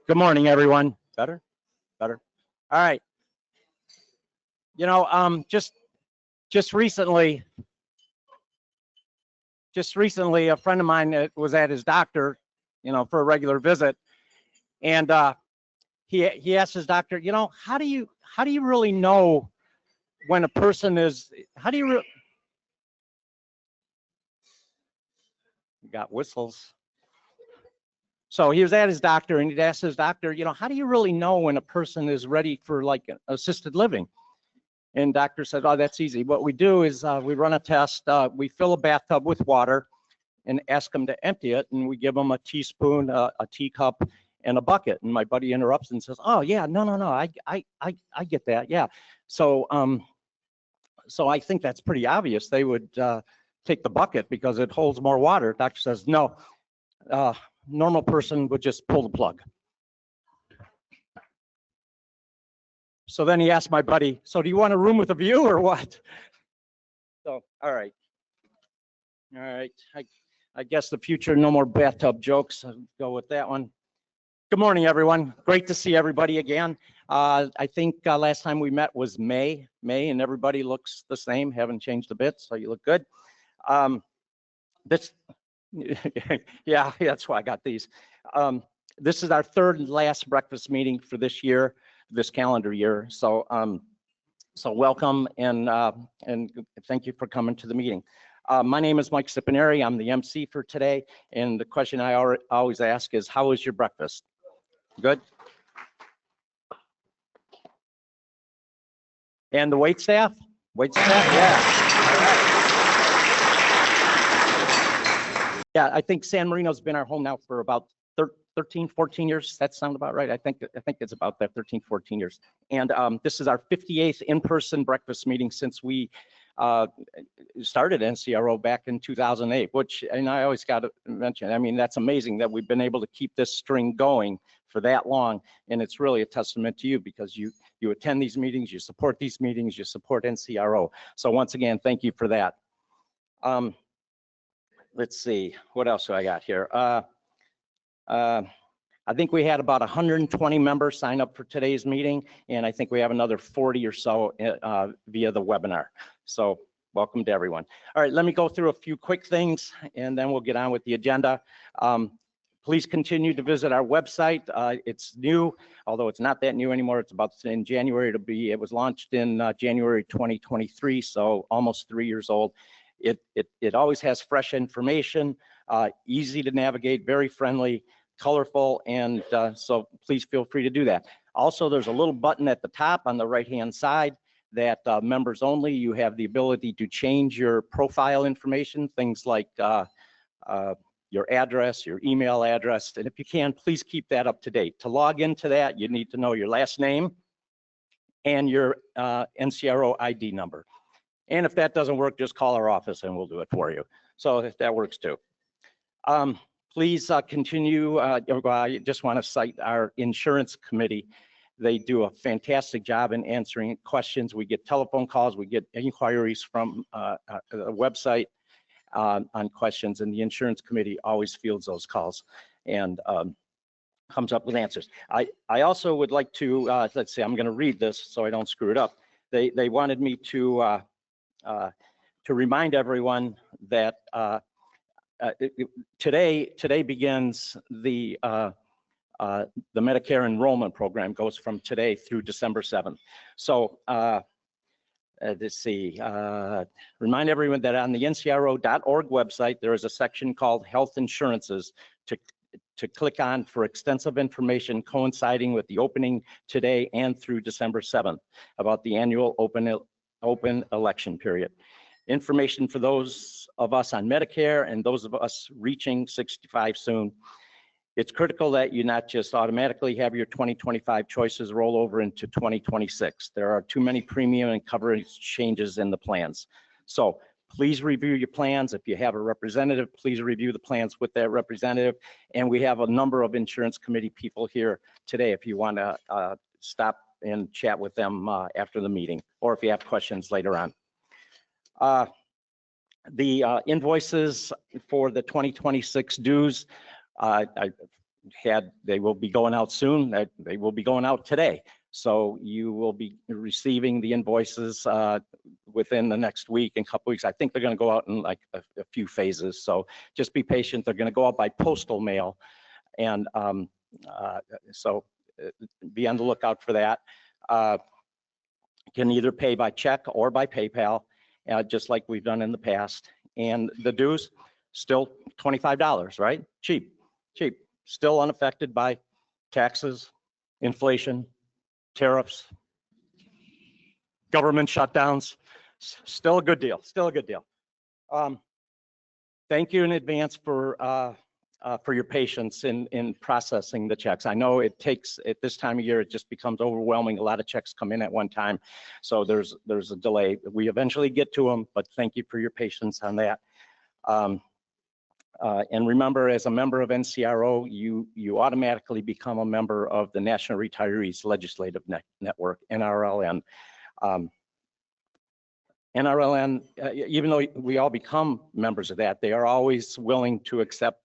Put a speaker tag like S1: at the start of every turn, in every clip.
S1: Good morning, everyone. Better? Better. All right. You know, just recently, a friend of mine was at his doctor, for a regular visit, and he asked his doctor, how do you really know when a person is? How do you? Got whistles. So he was at his doctor and he'd asked his doctor, how do you really know when a person is ready for like assisted living? And doctor said, oh, that's easy. What we do is we run a test. We fill a bathtub with water and ask them to empty it. And we give them a teaspoon, a teacup, and a bucket. And my buddy interrupts and says, oh, yeah, no. I get that. Yeah. So I think that's pretty obvious. They would take the bucket because it holds more water. Doctor says, no. Normal person would just pull the plug. So then he asked my buddy, so do you want a room with a view or what? So, all right. I guess the future, no more bathtub jokes. I'll go with that one. Good morning, everyone. Great to see everybody again. I think last time we met was May, and everybody looks the same. Haven't changed a bit, so you look good. Yeah, that's why I got these. This is our third and last breakfast meeting for this year, this calendar year. So, so welcome and thank you for coming to the meeting. My name is Mike Cipineri. I'm the MC for today, and the question I always ask is, how was your breakfast? Good. And the wait staff? Yeah. Yeah, I think San Marino's been our home now for about 13, 14 years. That sound about right? I think it's about that 13, 14 years. And this is our 58th in-person breakfast meeting since we started NCRO back in 2008, which, and I always got to mention, I mean, that's amazing that we've been able to keep this string going for that long. And it's really a testament to you because you attend these meetings, you support these meetings, you support NCRO. So once again, thank you for that. Let's see, what else do I got here? I think we had about 120 members sign up for today's meeting, and I think we have another 40 or so via the webinar. So welcome to everyone. All right, let me go through a few quick things, and then we'll get on with the agenda. Please continue to visit our website. It's new, although it's not that new anymore. It's about in January to be. It was launched in January 2023, so almost 3 years old. It always has fresh information, easy to navigate, very friendly, colorful, and so please feel free to do that. Also, there's a little button at the top on the right-hand side that members only. You have the ability to change your profile information, things like your address, your email address, and if you can, please keep that up to date. To log into that, you need to know your last name and your NCRO ID number. And if that doesn't work, just call our office and we'll do it for you. So if that works too. Please continue. I just want to cite our insurance committee. They do a fantastic job in answering questions. We get telephone calls, we get inquiries from the website on questions, and the insurance committee always fields those calls and comes up with answers. I also would like to, let's see, I'm going to read this so I don't screw it up. They wanted me to remind everyone that today begins the Medicare enrollment program, goes from today through December 7th. So let's see, remind everyone that on the ncro.org website, there is a section called Health Insurances to click on for extensive information coinciding with the opening today and through December 7th about the annual open election period. Information for those of us on Medicare and those of us reaching 65 soon. It's critical that you not just automatically have your 2025 choices roll over into 2026. There are too many premium and coverage changes in the plans. So please review your plans. If you have a representative, please review the plans with that representative. And we have a number of insurance committee people here today if you want to stop and chat with them after the meeting, or if you have questions later on. The invoices for the 2026 dues, they will be going out soon. They will be going out today. So you will be receiving the invoices within the next week and couple weeks. I think they're going to go out in like a few phases. So just be patient. They're going to go out by postal mail. And so be on the lookout for that. Can either pay by check or by PayPal, just like we've done in the past. And the dues, still $25, right? Cheap. Still unaffected by taxes, inflation, tariffs, government shutdowns. Still a good deal. Thank you in advance for your patience in processing the checks. I know it takes, at this time of year, it just becomes overwhelming. A lot of checks come in at one time, so there's a delay. We eventually get to them, but thank you for your patience on that. And remember, as a member of NCRO, you automatically become a member of the National Retirees Legislative Network, NRLN. NRLN, even though we all become members of that, they are always willing to accept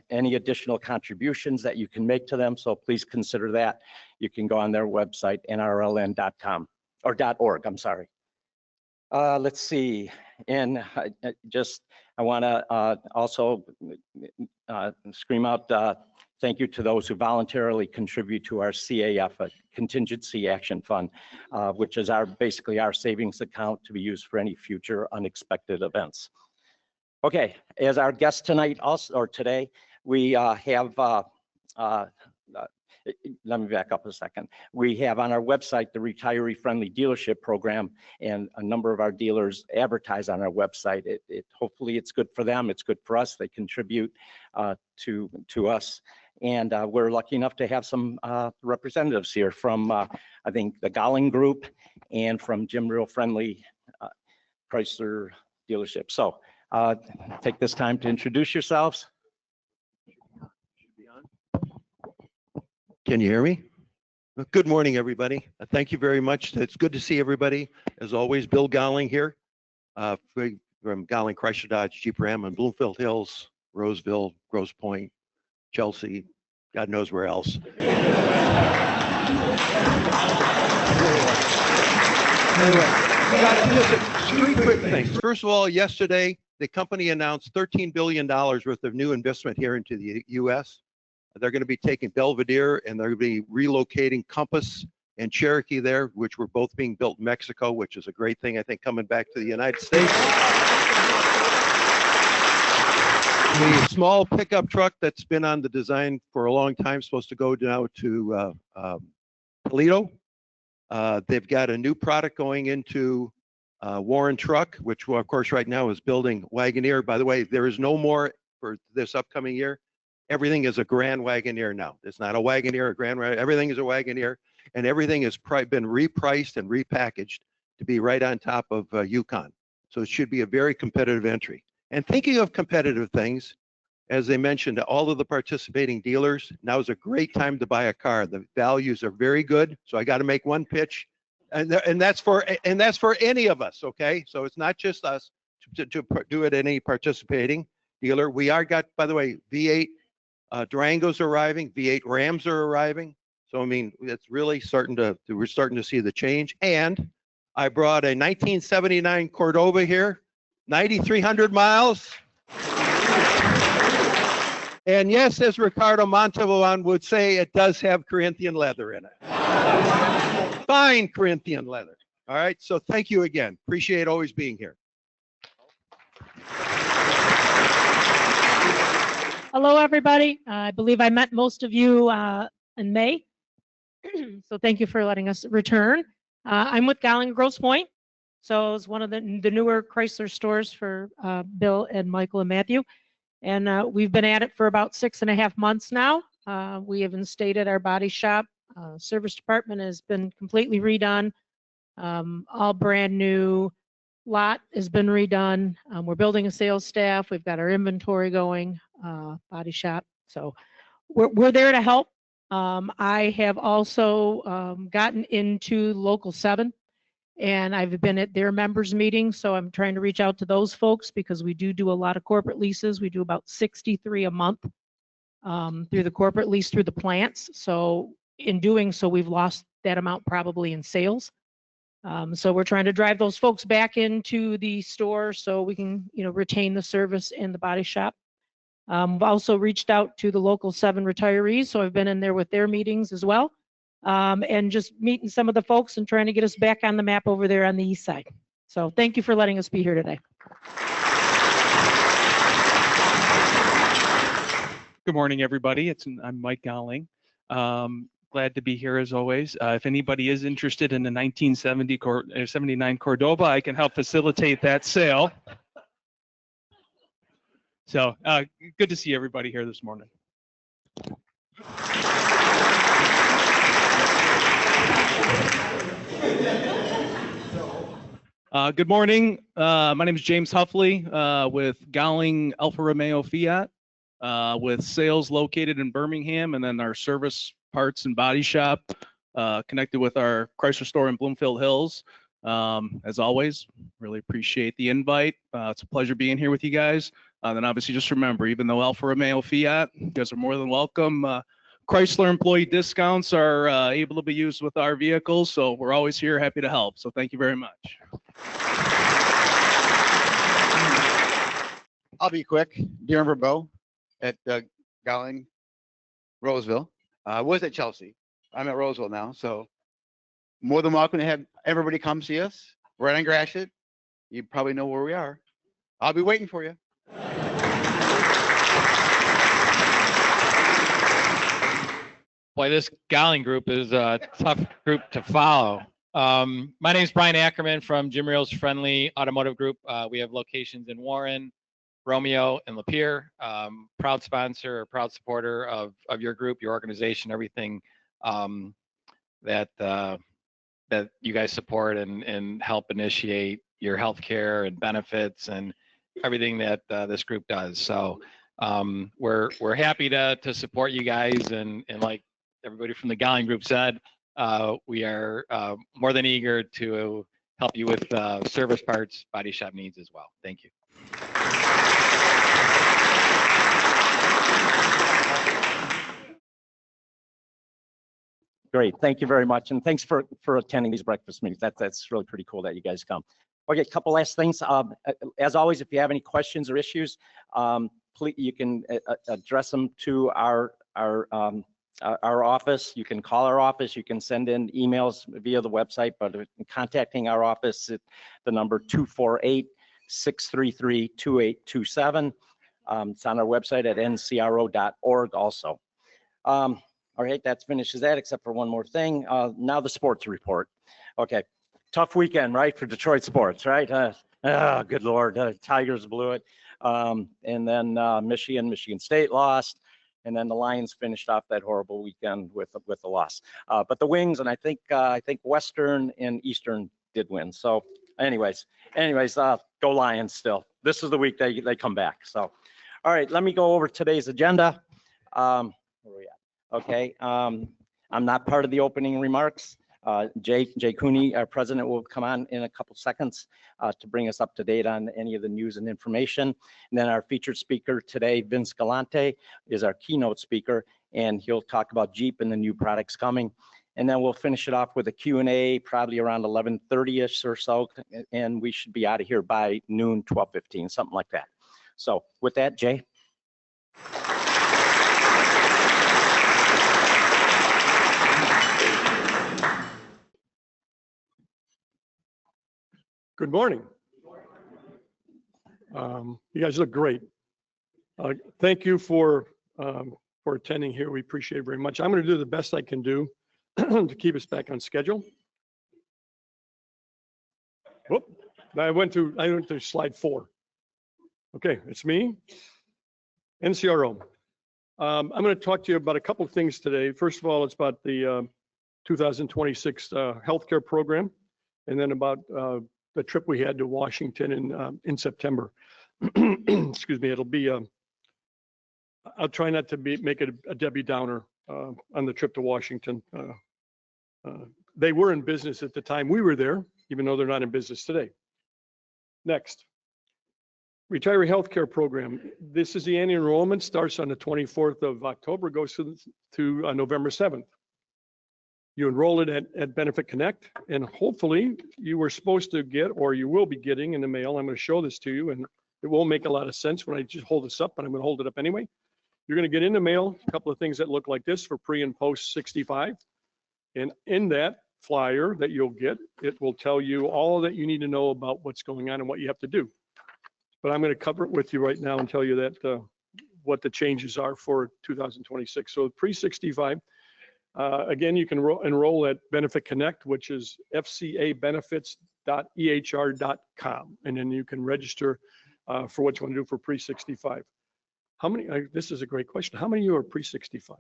S1: any additional contributions that you can make to them. So please consider that. You can go on their website, nrln.com or .org, I'm sorry. Let's see. And I want to also scream out thank you to those who voluntarily contribute to our CAF, a Contingency Action Fund, which is basically our savings account to be used for any future unexpected events. Okay, as our guest tonight or today, we have, let me back up a second. We have on our website the Retiree Friendly Dealership Program, and a number of our dealers advertise on our website. Hopefully it's good for them, it's good for us. They contribute to us. And we're lucky enough to have some representatives here from, I think, the Golling Group and from Jim Real Friendly Chrysler Dealership. So take this time to introduce yourselves.
S2: Can you hear me? Good morning, everybody. Thank you very much. It's good to see everybody. As always, Bill Golling here from Golling Chrysler Dodge Jeep Ram in Bloomfield Hills, Roseville, Grosse Pointe, Chelsea, God knows where else. Three quick things. First of all, yesterday, the company announced $13 billion worth of new investment here into the U.S. They're going to be taking Belvedere and they're going to be relocating Compass and Cherokee there, which were both being built in Mexico, which is a great thing, I think, coming back to the United States. The small pickup truck that's been on the design for a long time, supposed to go now to Toledo. They've got a new product going into Warren Truck, which of course right now is building Wagoneer. By the way, there is no more for this upcoming year. Everything is a Grand Wagoneer now. It's not a Wagoneer, a Grand Wagoneer. Everything is a Wagoneer, and everything has been repriced and repackaged to be right on top of Yukon. So it should be a very competitive entry. And thinking of competitive things, as they mentioned, all of the participating dealers, now is a great time to buy a car. The values are very good. So I got to make one pitch, and that's for any of us. Okay, so it's not just us to do it at any participating dealer. We are got, by the way, V8 Durangos are arriving, V8 Rams are arriving. So I mean, it's really we're starting to see the change. And I brought a 1979 Cordova here, 9,300 miles. And yes, as Ricardo Montalban would say, it does have Corinthian leather in it. Fine Corinthian leather. All right, so thank you again. Appreciate always being here.
S3: Hello, everybody. I believe I met most of you in May. So thank you for letting us return. I'm with Golling Grosse Pointe. So it's one of the newer Chrysler stores for Bill and Michael and Matthew. And we've been at it for about 6.5 months now. We have instated our body shop. Service department has been completely redone. All brand new. Lot has been redone. We're building a sales staff. We've got our inventory going, body shop. So we're there to help. I have also gotten into Local 7, and I've been at their members meetings. So I'm trying to reach out to those folks because we do a lot of corporate leases. We do about 63 a month. through the corporate lease through the plants. So in doing so, we've lost that amount probably in sales. So we're trying to drive those folks back into the store so we can, retain the service in the body shop. I've also reached out to the local 7 retirees, so I've been in there with their meetings as well, and just meeting some of the folks and trying to get us back on the map over there on the east side. So thank you for letting us be here today.
S4: Good morning, everybody. I'm Mike Gowling. Glad to be here as always. If anybody is interested in the 79 Cordova, I can help facilitate that sale. So good to see everybody here this morning. Good morning. My name is James Huffley with Gowling Alfa Romeo Fiat, with sales located in Birmingham, and then our service parts and body shop connected with our Chrysler store in Bloomfield Hills. As always, really appreciate the invite. It's a pleasure being here with you guys. Then obviously just remember, even though Alfa Romeo Fiat, you guys are more than welcome. Chrysler employee discounts are able to be used with our vehicles, so we're always here, happy to help. So thank you very much.
S5: I'll be quick. Darren Verbeau at Gowling, Roseville. I was at Chelsea. I'm at Roseville now, so more than welcome to have everybody come see us. Right on Gratiot. You probably know where we are. I'll be waiting for you.
S6: Boy, this Gowling group is a tough group to follow. My name is Brian Ackerman from Jim Reel's Friendly Automotive Group. We have locations in Warren, Romeo, and Lapeer. Proud sponsor, or proud supporter of your group, your organization, everything that you guys support and help initiate your healthcare and benefits and everything that this group does. So we're happy to support you guys, and like everybody from the Gowling group said, we are more than eager to help you with service parts, body shop needs as well. Thank you.
S1: Great, thank you very much, and thanks for attending these breakfast meetings. That's really pretty cool that you guys come. Okay, a couple last things. As always, if you have any questions or issues, please you can address them to our office. You can call our office. You can send in emails via the website, but contacting our office at the number 248-633-2827. It's on our website at ncro.org also. All right, that finishes that, except for one more thing. Now the sports report. Okay, tough weekend, right, for Detroit sports, right? Oh, good Lord, Tigers blew it. And then Michigan State lost. And then the Lions finished off that horrible weekend with the loss. But the Wings, and I think Western and Eastern did win. So anyways, go Lions still. This is the week they come back. So, all right, let me go over today's agenda. Where are we at? Okay, I'm not part of the opening remarks. Jay Cooney, our president, will come on in a couple seconds to bring us up to date on any of the news and information. And then our featured speaker today, Vince Galante, is our keynote speaker, and he'll talk about Jeep and the new products coming. And then we'll finish it off with a Q&A probably around 11:30ish or so, and we should be out of here by noon, 12:15, something like that. So with that, Jay.
S7: Good morning. You guys look great. Thank you for attending here. We appreciate it very much. I'm going to do the best I can do to keep us back on schedule. Whoop! I went to slide 4. Okay, it's me, NCRO. I'm going to talk to you about a couple of things today. First of all, it's about the 2026 healthcare program, and then about the trip we had to Washington in September. Excuse me. It'll be. I'll try not to make it a Debbie Downer on the trip to Washington. They were in business at the time we were there, even though they're not in business today. Next. Retiree healthcare program. This is the annual enrollment, starts on the 24th of October, goes to November 7th. You enroll it at Benefit Connect, and hopefully you were supposed to get, or you will be getting in the mail. I'm going to show this to you, and it won't make a lot of sense when I just hold this up, but I'm going to hold it up anyway. You're going to get in the mail a couple of things that look like this for pre and post 65. And in that flyer that you'll get, it will tell you all that you need to know about what's going on and what you have to do. But I'm going to cover it with you right now and tell you that what the changes are for 2026. So pre-65, again, you can enroll at Benefit Connect, which is fcabenefits.ehr.com. And then you can register for what you want to do for pre-65. How many, this is a great question. How many of you are pre-65?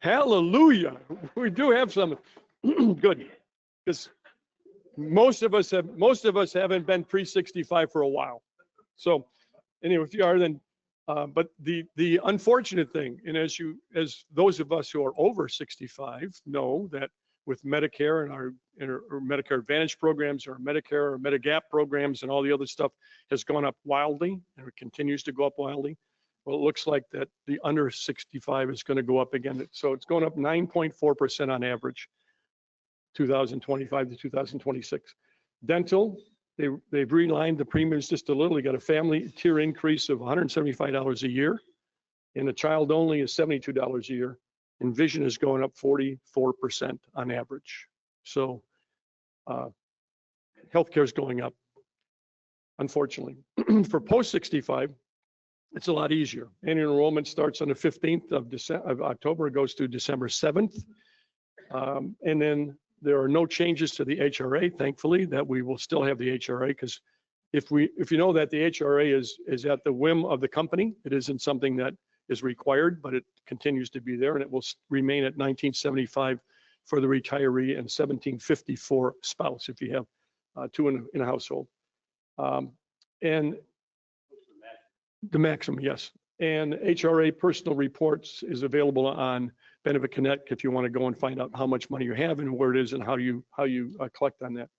S7: Hallelujah. We do have some. Good. Because most of us haven't been pre-65 for a while. So anyway, if you are, then but the unfortunate thing, and as those of us who are over 65 know, that with Medicare and our Medicare Advantage programs, or Medicare or Medigap programs, and all the other stuff has gone up wildly, and it continues to go up wildly. Well, it looks like that the under 65 is going to go up again. So it's going up 9.4% on average, 2025 to 2026. Dental, they've relined the premiums just a little. They got a family tier increase of $175 a year, and a child only is $72 a year. And vision is going up 44% on average. So healthcare is going up, unfortunately. For post 65, it's a lot easier. Annual enrollment starts on the 15th of October. It goes to December 7th. And then there are no changes to the HRA, thankfully, that we will still have the HRA, because if you know that the HRA is at the whim of the company, it isn't something that is required, but it continues to be there, and it will remain at $19.75 for the retiree and $17.50 for spouse if you have two in a household. And the maximum, yes. And HRA personal reports is available on Benefit Connect if you want to go and find out how much money you have and where it is and how you collect on that.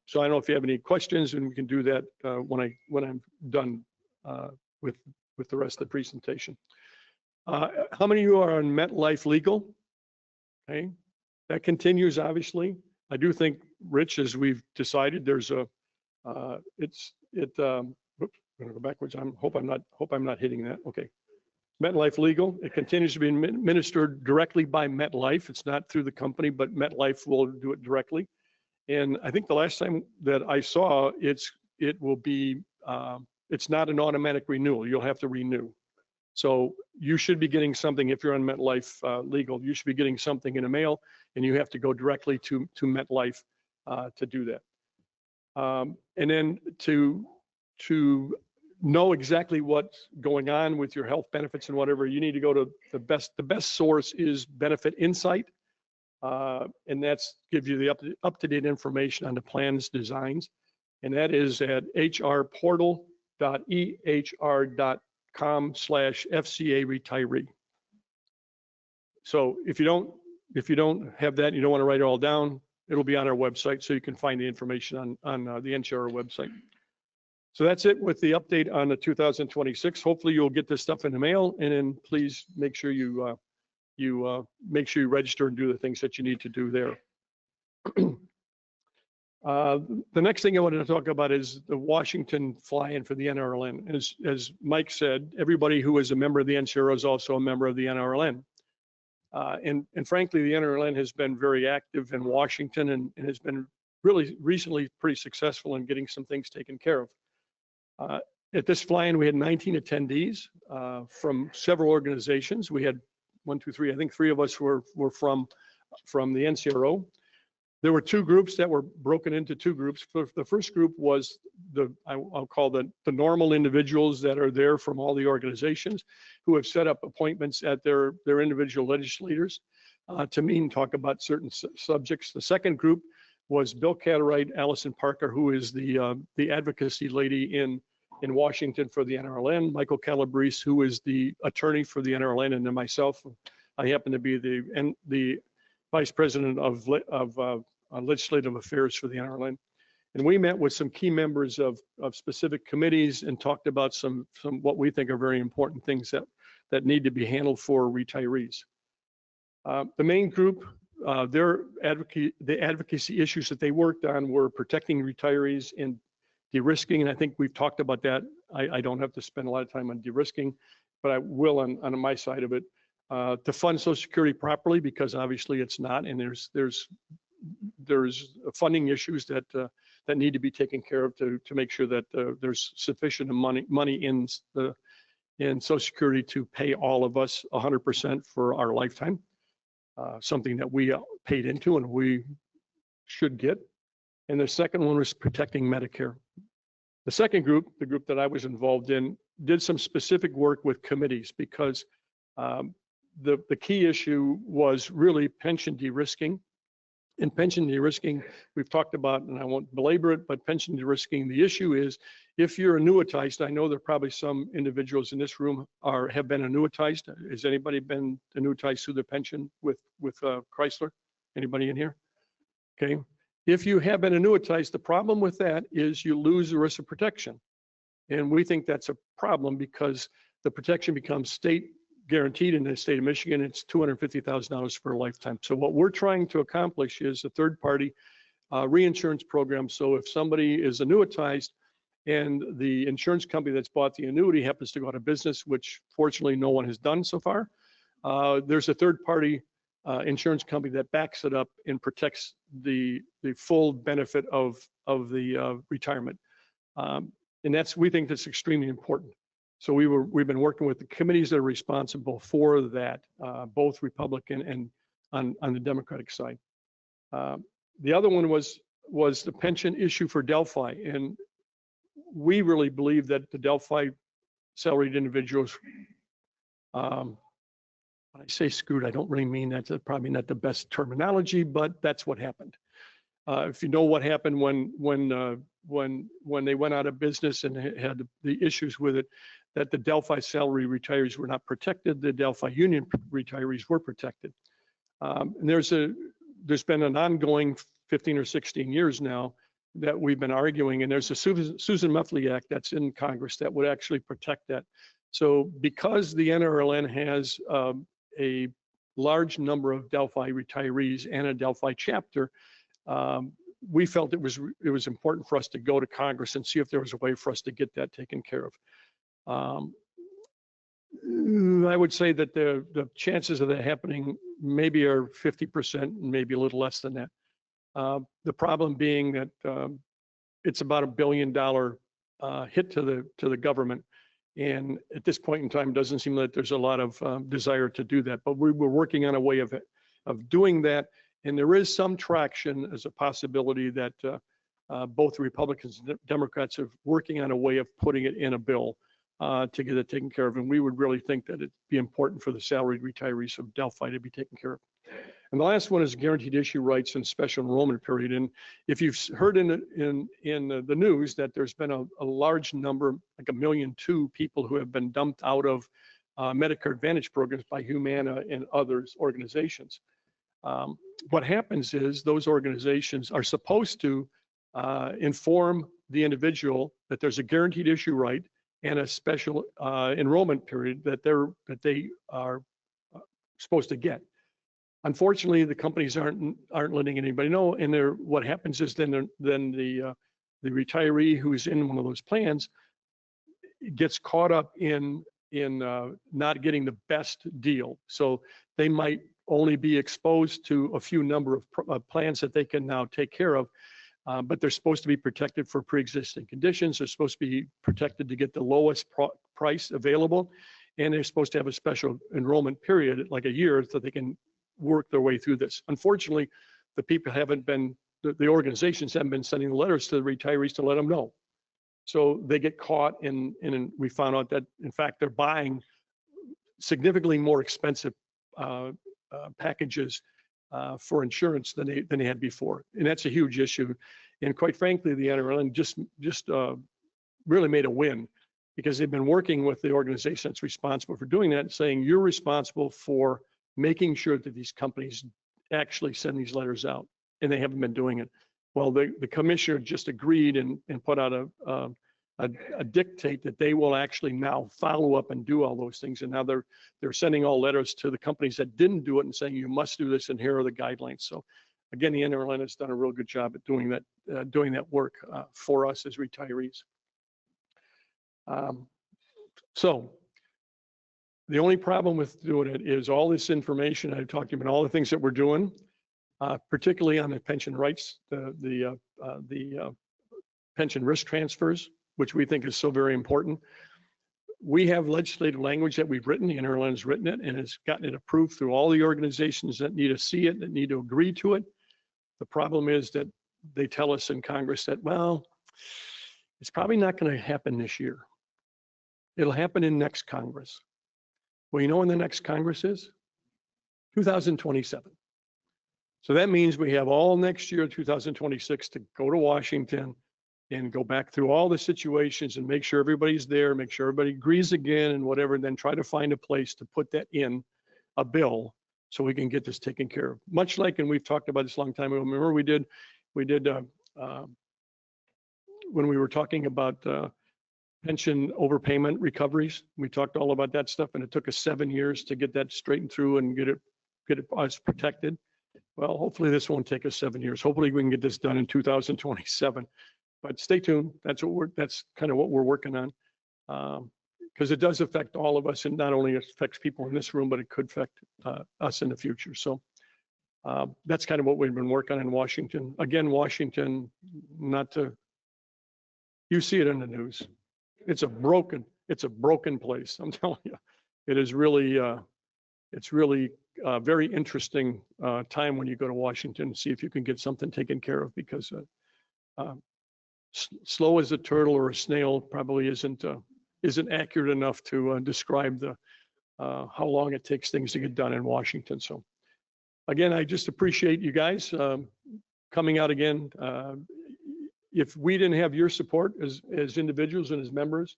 S7: So I don't know if you have any questions, and we can do that when I'm done with the rest of the presentation. How many of you are on MetLife Legal? Okay, that continues, obviously. I do think, Rich, as we've decided, there's a oops, I'm gonna go backwards. Hope I'm not hitting that. Okay. MetLife Legal, it continues to be administered directly by MetLife. It's not through the company, but MetLife will do it directly. And I think the last time that I saw, it's not an automatic renewal. You'll have to renew. So you should be getting something, if you're on MetLife Legal, you should be getting something in the mail, and you have to go directly to MetLife to do that. And then to know exactly what's going on with your health benefits and whatever, you need to go to the best source is Benefit Insight. And that's gives you the up-to-date information on the plans designs. And that is at hrportal.ehr.com/FCA retiree. So if you don't have that, you don't want to write it all down, it'll be on our website, so you can find the information on the NCR website. So that's it with the update on the 2026. Hopefully you'll get this stuff in the mail, and then please make sure you register and do the things that you need to do there. The next thing I wanted to talk about is the Washington fly-in for the NRLN. As Mike said, everybody who is a member of the NCRO is also a member of the NRLN. And frankly, the NRLN has been very active in Washington and has been really recently pretty successful in getting some things taken care of. At this fly-in, we had 19 attendees from several organizations. We had 1, 2, 3, I think 3 of us were from the NCRO. There were 2 groups that were broken into 2 groups. The first group was I'll call the normal individuals that are there from all the organizations who have set up appointments at their individual legislators to meet and talk about certain subjects. The second group was Bill Catteright, Allison Parker, who is the advocacy lady in Washington for the NRLN, Michael Calabrese, who is the attorney for the NRLN, and then myself. I happen to be the vice president of legislative affairs for the NRLN. And we met with some key members of specific committees and talked about some what we think are very important things that need to be handled for retirees. The main group, the advocacy issues that they worked on were protecting retirees and de-risking, and I think we've talked about that. I don't have to spend a lot of time on de-risking, but I will on my side of it. To fund Social Security properly, because obviously it's not, and there's funding issues that need to be taken care of to make sure that there's sufficient money in Social Security to pay all of us 100% for our lifetime. Something that we paid into and we should get. And the second one was protecting Medicare. The second group, the group that I was involved in, did some specific work with committees because the key issue was really pension de-risking. In pension de-risking, we've talked about, and I won't belabor it, but pension de-risking, the issue is if you're annuitized, I know there are probably some individuals in this room have been annuitized. Has anybody been annuitized through their pension with Chrysler? Anybody in here? Okay. If you have been annuitized, the problem with that is you lose the risk of protection. And we think that's a problem because the protection becomes state guaranteed in the state of Michigan. It's $250,000 for a lifetime. So what we're trying to accomplish is a third-party reinsurance program. So if somebody is annuitized and the insurance company that's bought the annuity happens to go out of business, which fortunately no one has done so far, there's a third-party insurance company that backs it up and protects the full benefit of the retirement. And we think that's extremely important. So we've been working with the committees that are responsible for that, both Republican and on the Democratic side. The other one was the pension issue for Delphi, and we really believe that the Delphi salaried individuals, when I say screwed, I don't really mean that's probably not the best terminology, but that's what happened. If you know what happened when they went out of business and had the issues with it, that the Delphi salary retirees were not protected, the Delphi union retirees were protected. And there's been an ongoing 15 or 16 years now that we've been arguing, and there's a Susan Muffley Act that's in Congress that would actually protect that. So because the NRLN has a large number of Delphi retirees and a Delphi chapter, we felt it was important for us to go to Congress and see if there was a way for us to get that taken care of. I would say that the chances of that happening maybe are 50%, maybe a little less than that. The problem being that it's about $1 billion hit to the government, and at this point in time, it doesn't seem like there's a lot of desire to do that. But we're working on a way of doing that, and there is some traction as a possibility that both Republicans and Democrats are working on a way of putting it in a bill to get it taken care of. And we would really think that it'd be important for the salaried retirees of Delphi to be taken care of. And the last one is guaranteed issue rights and special enrollment period. And if you've heard in the news that there's been a large number, like 1.2 million people who have been dumped out of Medicare Advantage programs by Humana and others organizations. What happens is those organizations are supposed to inform the individual that there's a guaranteed issue right and a special enrollment period that they are supposed to get. Unfortunately, the companies aren't letting anybody know, and what happens is then the retiree who's in one of those plans gets caught up in not getting the best deal. So they might only be exposed to a few number of plans that they can now take care of. But they're supposed to be protected for pre-existing conditions. They're supposed to be protected to get the lowest price available. And they're supposed to have a special enrollment period, like a year, so they can work their way through this. Unfortunately, the organizations haven't been sending letters to the retirees to let them know. So they get caught and we found out that, in fact, they're buying significantly more expensive packages for insurance than they had before. And that's a huge issue. And quite frankly, the NRLN just really made a win because they've been working with the organization that's responsible for doing that and saying, you're responsible for making sure that these companies actually send these letters out. And they haven't been doing it. Well, the commissioner just agreed and put out a dictate that they will actually now follow up and do all those things. And now they're sending all letters to the companies that didn't do it and saying, you must do this and here are the guidelines. So again, the NRLN has done a real good job at doing that work for us as retirees. So the only problem with doing it is all this information I talked to you about, all the things that we're doing, particularly on the pension rights, the pension risk transfers, which we think is so very important. We have legislative language that we've written, the NRLN has written it and has gotten it approved through all the organizations that need to see it, that need to agree to it. The problem is that they tell us in Congress that, well, it's probably not going to happen this year. It'll happen in next Congress. Well, you know when the next Congress is? 2027. So that means we have all next year, 2026, to go to Washington and go back through all the situations and make sure everybody's there, make sure everybody agrees again and whatever, and then try to find a place to put that in a bill so we can get this taken care of. Much like, and we've talked about this a long time ago, remember we did when we were talking about pension overpayment recoveries, we talked all about that stuff, and it took us 7 years to get that straightened through and get it us protected. Well, hopefully this won't take us 7 years. Hopefully we can get this done in 2027. But stay tuned. That's kind of what we're working on, because it does affect all of us, and not only affects people in this room, but it could affect us in the future. So that's kind of what we've been working on in Washington. Again, Washington, you see it in the news. It's a broken place. I'm telling you, it is really, it's really a very interesting time when you go to Washington and see if you can get something taken care of, because slow as a turtle or a snail probably isn't accurate enough to describe how long it takes things to get done in Washington. So again, I just appreciate you guys coming out again. If we didn't have your support as individuals and as members,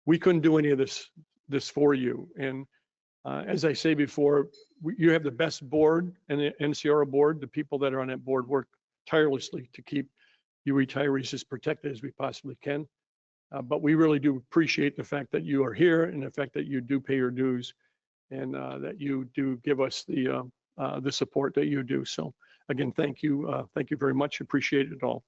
S7: we couldn't do any of this for you. And as I say before, you have the best board, and the NCRA board. The people that are on that board work tirelessly to keep you retirees as protected as we possibly can. But we really do appreciate the fact that you are here and the fact that you do pay your dues, and that you do give us the support that you do. So again, thank you very much. Appreciate it all.